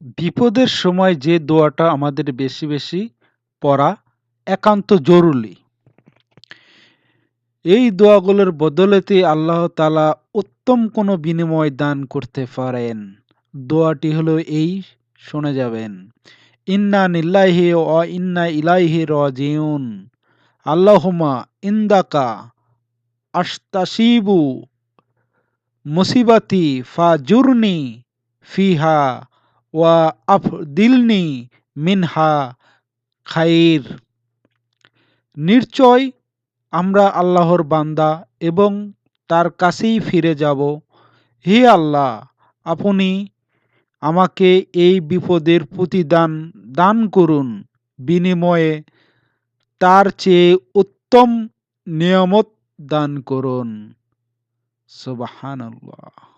বিপদের সময় যে দোয়াটা আমাদের বেশি বেশি পড়া একান্ত জরুরি। এই দোয়াগুলোর বদলেতে আল্লাহ তাআলা উত্তম কোনো বিনিময় দান করতে পারেন। দোয়াটি হলো এই, শুনে যাবেন। ইন্না নিল্লাহি ওয়া ইন্না ইলাইহি রাজিউন। আল্লাহুম্মা ইনদাকা আস্তাসিবু মুসিবাতি ফাজুরনি ফিহা ওয়া আফদিলনি মিনহা খাইর। নিশ্চয় আমরা আল্লাহর বান্দা এবং তার কাছেই ফিরে যাব। হে আল্লাহ, আপনি আমাকে এই বিপদের প্রতিদান দান করুন, বিনিময়ে তার চেয়ে উত্তম নিয়ামত দান করুন। সুবহানাল্লাহ।